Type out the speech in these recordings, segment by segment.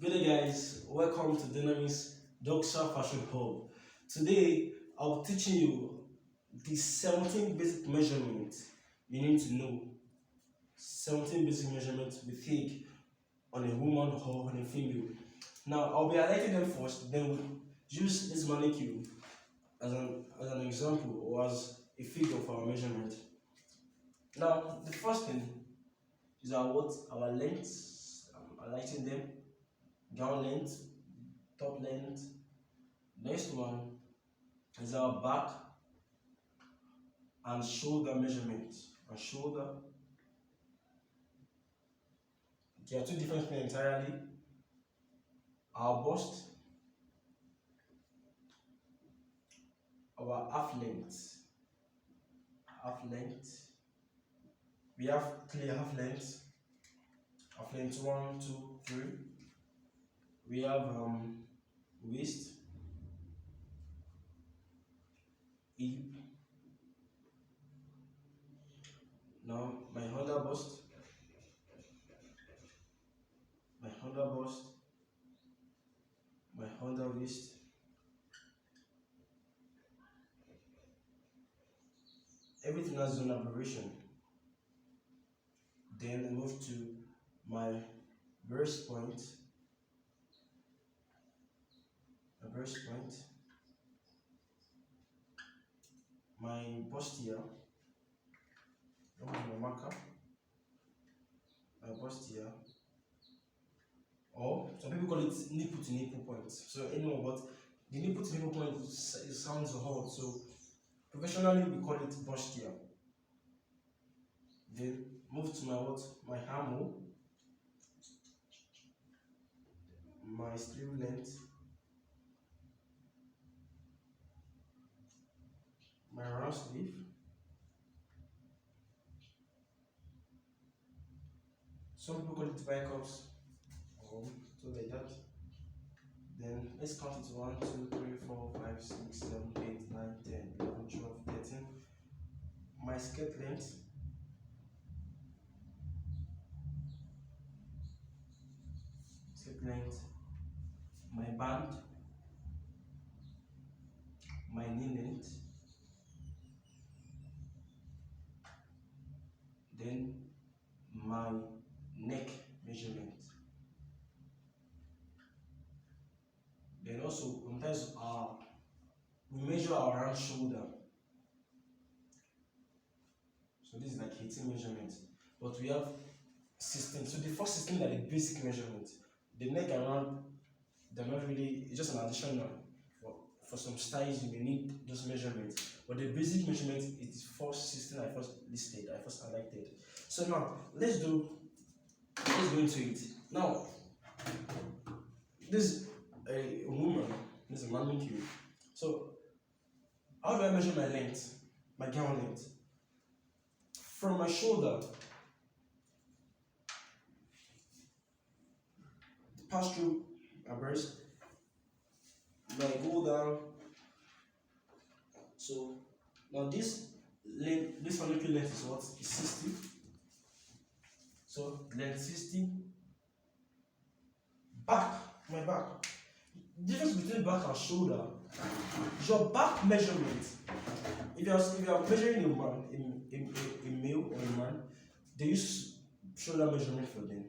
Good day, guys. Welcome to Dynamics Doxa Fashion Hub. Today, I'll be teaching you the 17 basic measurements you need to know. 17 basic measurements we take on a woman or on a female. Now, I'll be highlighting them first, then we'll use this mannequin as an example or as a figure for our measurement. Now, the first thing is our lengths. I'm highlighting them: gown length, top length. Next one is our back and shoulder measurement. And shoulder, they are two different things entirely. Our bust, our half length. We have clear half length one, two, three. We have waist, hip. Now my under bust, my under waist. Everything has its own abbreviation. Then I move to my breast point, my bustier, that was my marker, my bustier, or some people call it nipple to nipple point. So anyway, but the nipple to nipple point it sounds hard, so professionally we call it bustier. Then move to my hammer, my sleeve length, my round sleeve. Some people call it biceps, so like that. Then let's count it: 1, 2, 3, 4, 5, 6, 7, 8, 9, 10, 11, 12, 13. My skirt length, my band, my knee length, then my neck measurement. Then also sometimes we measure our round shoulder. So this is like 18 measurements, but we have 16. So the first 16 are the basic measurements. The neck and round, they're not really, it's just an additional. For some styles, you may need those measurements, but the basic measurement is the first 16 I first listed, I first highlighted. So now let's go into it. Now, this is a woman, this is a mannequin. So how do I measure my length, my gown length? From my shoulder, pass through my breast, then I go down. So now this mannequin length is what? Is 60. So length 60. My back. Difference between back and shoulder. Your back measurement. If you are measuring a man, a male or a man, they use shoulder measurement for them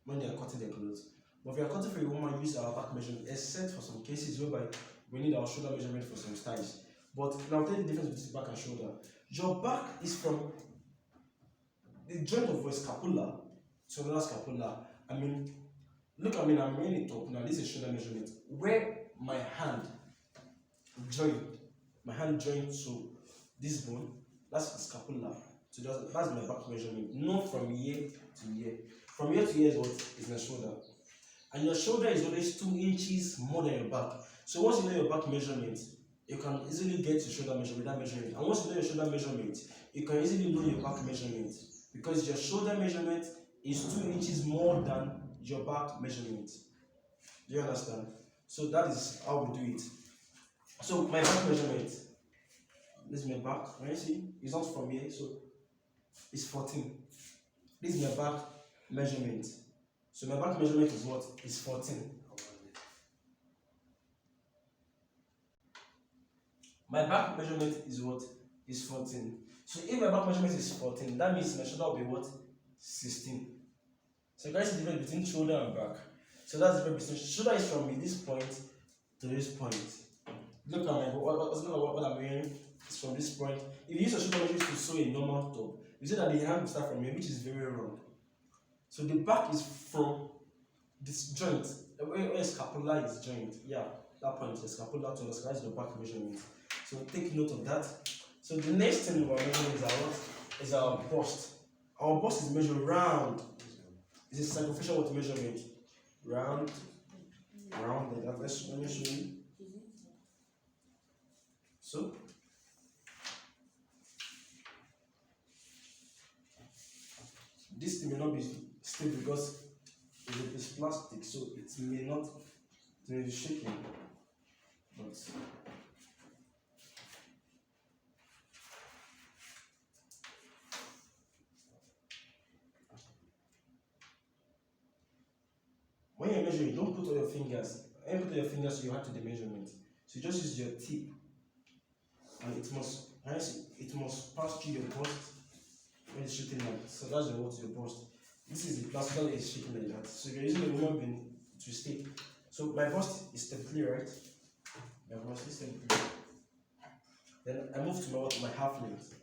when they are cutting their clothes. But if you are cutting for a woman, use our back measurement, except for some cases whereby we need our shoulder measurement for some styles. But now I'll tell you the difference between back and shoulder. Your back is from the joint of your scapula to another scapula. Look, I'm wearing it up. Now this is shoulder measurement. Where my hand joined to this bone, that's the scapula. So that's my back measurement. Not from here to here. From here to here is what is my shoulder. And your shoulder is always 2 inches more than your back. So once you know your back measurement, you can easily get your shoulder measurement with that measurement. And once you know your shoulder measurement, you can easily know your back measurement, because your shoulder measurement is 2 inches more than your back measurement. Do you understand? So that is how we do it. So my back measurement, this is my back. When you see, it's not from here, so it's 14. This is my back measurement. So my back measurement is what? Is 14. My back measurement is what? Is 14. So if my back measurement is 14, that means my shoulder will be what? 16. So you guys see the difference between shoulder and back. So that's the difference between shoulder is from this point to this point. Look at my what I'm wearing. It's from this point. If you use a shoulder measure to sew a normal top, you see that the hand will start from here, which is very wrong. So the back is from this joint, where scapula is joint. Yeah, that point, the scapula to the scapula is the back measurement. So take note of that. So the next thing we're measuring is our what? Is our bust. Our bust is measured round. It's a sacrificial what measurement. Round, round. Let me show you. So this thing may not be stable because it's plastic, so it may not be shaking. But when you're measuring, don't put all your fingers. When you put all your fingers, you have to the measurement. So you just use your tip, and it must pass through your bust when it's shooting out. So that's your bust. This is the plastic that is shaking like that. So if you're using a human being to stay. So my bust is technically right. My bust is technically. Then I move to my half length.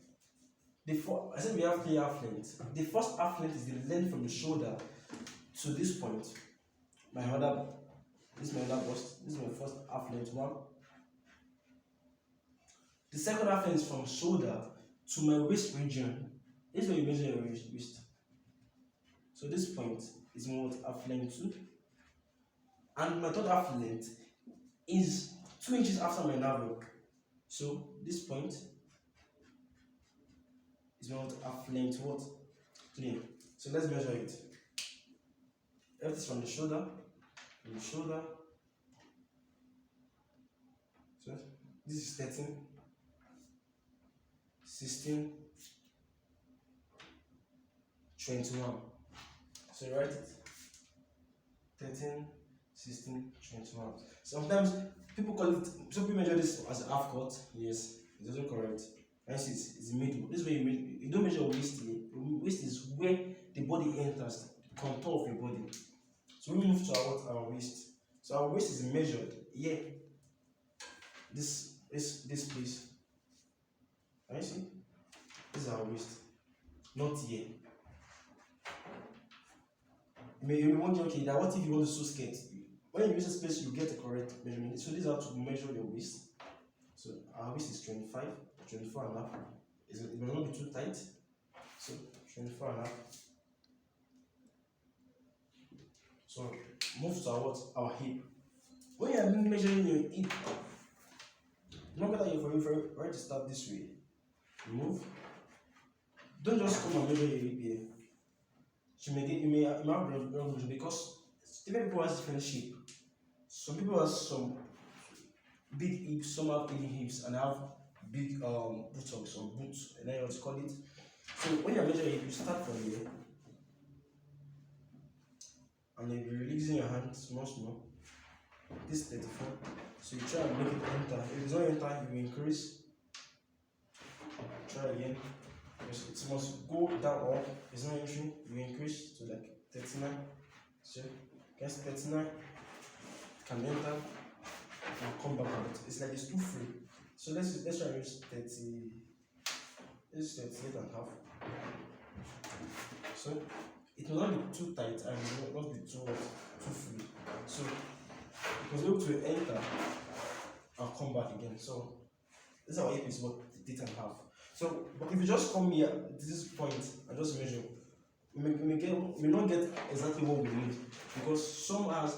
I said we have 3 half lengths. The first half length is the length from the shoulder to this point. This is my other bust. This is my first half length one. The second half length is from shoulder to my waist region. This is where you measure your waist. So this point is my half length 2. And my third half length is 2 inches after my navel. So this point is my half length what? 3. So let's measure it. Everything is from the shoulder. So this is 13, 16, 21. So write it. 13, 16, 21. Sometimes people measure this as a half cut. Yes, it doesn't correct. Hence it's the middle. This way you don't measure waist here. Waist is where the body enters, the contour of your body. So we move to our waist. So our waist is measured here. This place. Can you see? This is our waist. Not here. You may be wondering, okay, that what if you want to sew skirt? When you use a space, you get the correct measurement. So this is how to measure your waist. So our waist is 25, 24 and a half. It will not be too tight. So 24 and a half. So move to our hip. When you are measuring your hip, remember that you're right to start this way. Move. Don't just come and measure your hip here. You may have wrong because different people have different shape. Some people have some big hips, some have thin hips, and have big buttocks or boots, and then you want to call it. So when you measure your hip, you start from here, and then you're releasing your hand small. This is 34. So you try and make it enter. If it doesn't enter, you increase. Try again. It must go down or it's not entering, you increase to like 39. So guess 39 can enter and come back out. It's like it's too free. So let's try and use 30. This is 38 and a half. So it will not be too tight and it will not be too free. So it was able to enter and come back again. So this is our hip is what 38 and a half. So, but if you just come here at this point and just measure, we may not get exactly what we need because some has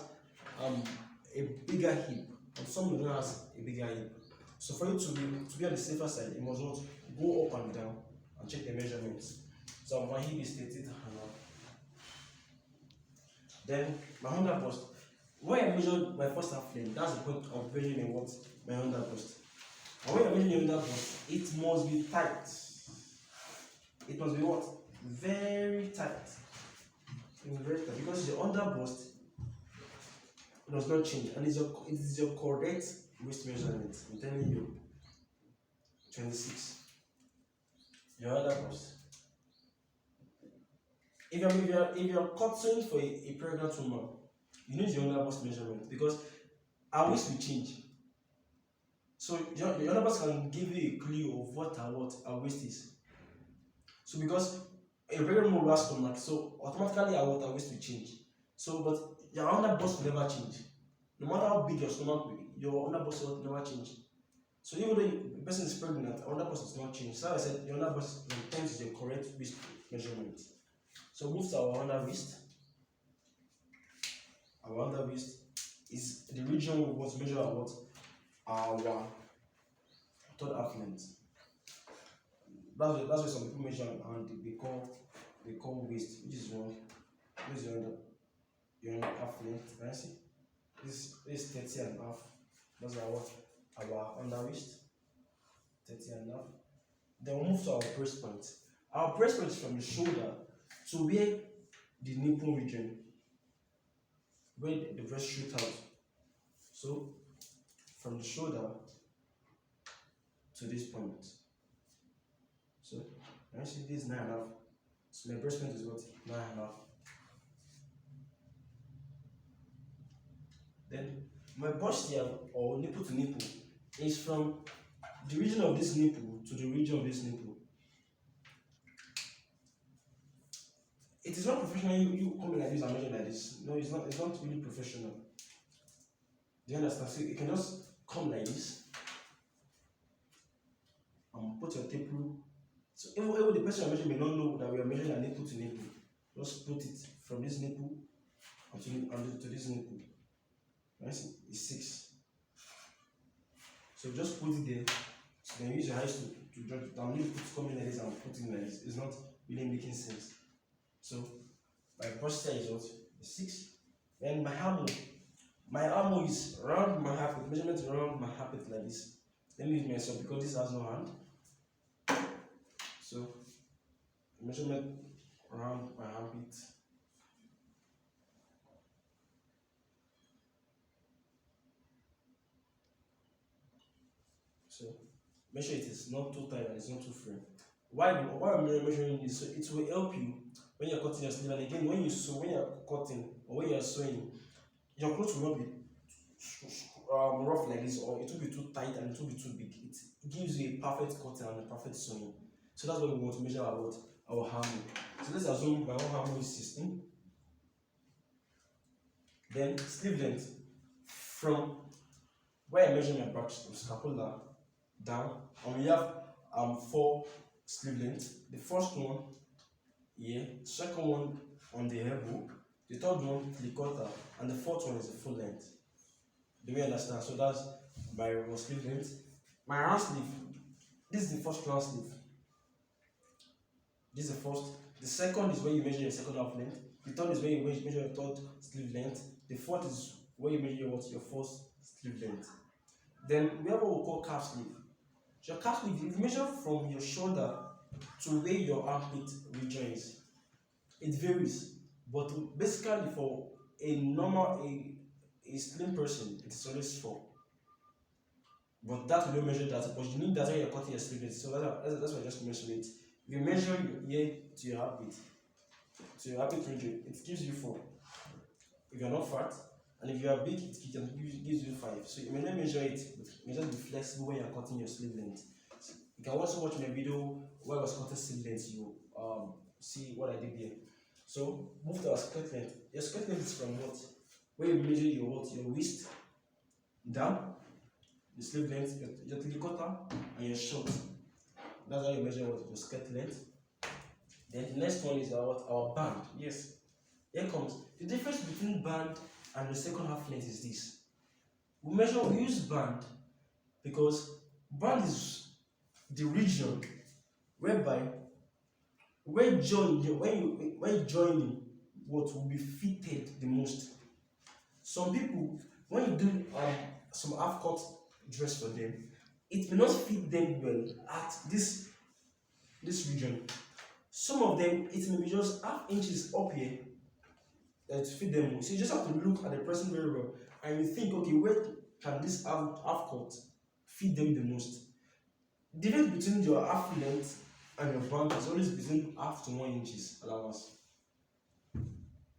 a bigger hip and some do not has a bigger hip. So for you to be on the safer side, you must not go up and down and check the measurements. So my hip is 38 and a half. Then my under bust. When I measured my first half length, that's the point of measuring what my under bust. And when you're measuring your under bust, it must be tight. It must be what? Very tight. It's very tight because your under bust does not change, and it is your correct waist measurement. I'm telling you, 26. Your under bust. If you're cutting for a pregnant woman, you need your under bust measurement because our waist will change. So your under bust can give you a clue of what our waist is. So because a pregnant woman will have stomach, so automatically our waist will change. So but your under bust will never change. No matter how big your stomach will be, your under bust will never change. So even though the person is pregnant, our under bust does not change. So I said your under bust maintains the correct waist measurement. So move to our under waist. Our under waist is the region we want to measure our third half length. That's why some people measure and they call waist, which is wrong. This is your half length. Can you see? This is 30 and a half. That's our under waist. 30 and a half. Then we'll move to our breast point. Our breast point is from the shoulder to where the nipple region, where the breast shoot out. So from the shoulder to this point. So now you see this 9.5. So my breast point is what? 9.5. Then my bustier or nipple to nipple is from the region of this nipple to the region of this nipple. It is not professional you coming like this and measuring like this. No, it's not really professional. Do you understand? So you can just come like this and put your tape rule. So even the person you're measuring may not know that we are measuring a nipple to nipple. Just put it from this nipple to this nipple. Nice, it's 6. So just put it there. So then use your eyes to judge it. I'm really coming like this and putting like this. It's not really making sense. So my posture is what? 6. Then my arm is around my half, measurement around my half like this. Let me use myself because this has no hand. So measurement around my armpit. So make sure it is not too tight and it's not too free. Why I'm measuring this? So it will help you when you're cutting your sleeve. And again, when you're cutting or when you're sewing, your clothes will not be rough like this, or it will be too tight and it will be too big. It gives you a perfect cutting and a perfect sewing. So that's why we want to measure our harmony. So let's assume my own harmony is 16. Then sleeve length from where I measure my back scapula down, and we have 4 sleeve lengths. The first one here, second one on the elbow, the third one the quarter, and the fourth one is the full length. Do we understand? So that's my sleeve length. My round sleeve, this is the first round sleeve. This is the first. The second is where you measure your second half length. The third is where you measure your third sleeve length. The fourth is where you measure your first sleeve length. Then we have what we call calf sleeve. So your calf sleeve, if you measure from your shoulder to where your armpit region is, it varies. But basically for a normal, a slim person, it's always 4. But that will not measure that, but you need that when you're cutting your sleeve. So that's why I just mentioned it. If you measure here to your armpit region, it gives you 4. If you're not fat, and if you are big, it gives you 5. So you may not measure it, but you may just be flexible when you're cutting your sleeve length. So you can also watch my video where I was cutting sleeve length. You see what I did there. So move to our skirt length. Your skirt length is from what? Where you measure your waist down, the sleeve length, your tricotta, and your short. That's how you measure your skirt length. Then the next one is our band. Yes. Here comes the difference between band and the second half length is this. We use band because band is the region whereby when joining what will be fitted the most. Some people, when you do some half cut dress for them, it may not fit them well at this region. Some of them, it may be just half inches up here to fit them. So you just have to look at the person very well, and you think, okay, where can this half cut fit them the most? The difference between your half length and your band is always between half to 1 inches allowance.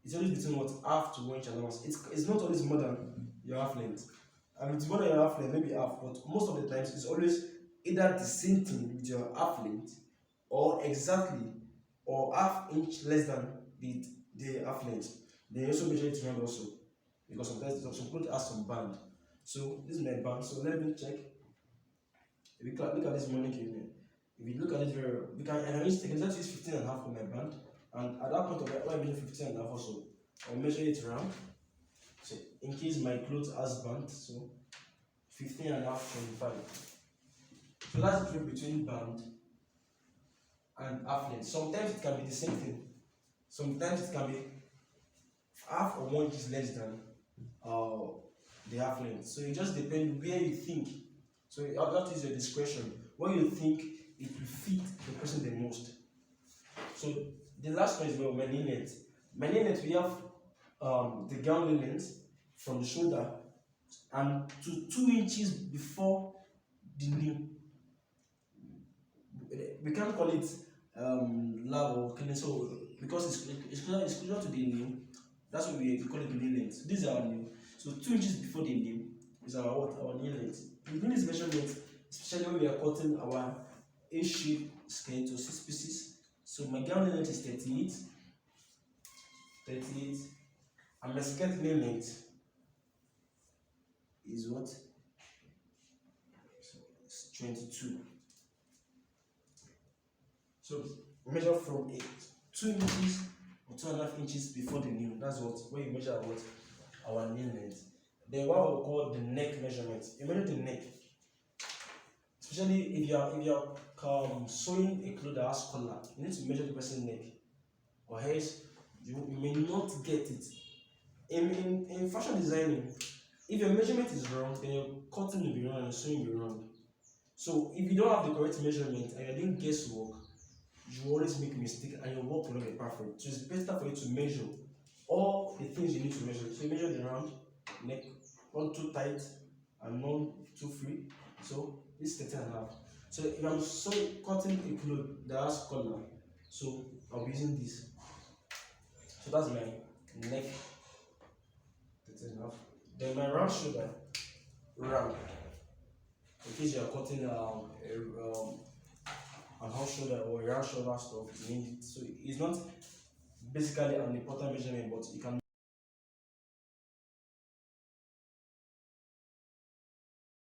It's always between what, half to 1 inch allowance. It's not always more than your half length. And it's more than your half length, maybe half, but most of the times it's always either the same thing with your half length, or exactly, or ½ inch less than the half length. Then you also measure it round also, because sometimes some clothes has some band. So this is my band. So let me check. If you look at this money here, if you look at it very well, I can just use 15.5 for my band, and at that point of it, when I measure 15.5 also, I'll measure it round. So in case my clothes has band, so 15.5, 25. So that's the difference between band and half length. Sometimes it can be the same thing. Sometimes it can be half or 1 inch less than the half length. So it just depends where you think. So that is your discretion. What you think it will fit the person the most. So the last one is my knee length. My knee length, we have the gown knee length from the shoulder and to 2 inches before the knee. We can't call it lab or cleaning, so because it's closer to the knee, that's what we call it the knee length. This is our knee. So 2 inches before the knee is our knee length. We do this measurement especially when we are cutting our A-shape skirt to 6 pieces. So my gown knee length is 38, and my skirt knee length is what? It's 22. So measure from 2 inches or 2.5 inches before the knee. That's where you measure our knee length. Then what we call the neck measurement. You measure the neck, especially if you are sewing a cloth that has collar. You need to measure the person's neck, or else you may not get it. In fashion designing, if your measurement is wrong, then your cutting will be wrong and your sewing will be wrong. So if you don't have the correct measurement and you're doing guesswork, you always make a mistake and your work will not be perfect. So it's better for you to measure all the things you need to measure. So you measure the round, neck, not too tight and not too free. So this is 13.5. So if I'm cutting a cloth that has collar, so I'll be using this. So that's my neck, 13.5. Then my round shoulder, round. In case you are cutting a half shoulder or a round shoulder stuff, you need it. So it's not basically an important measurement, but you can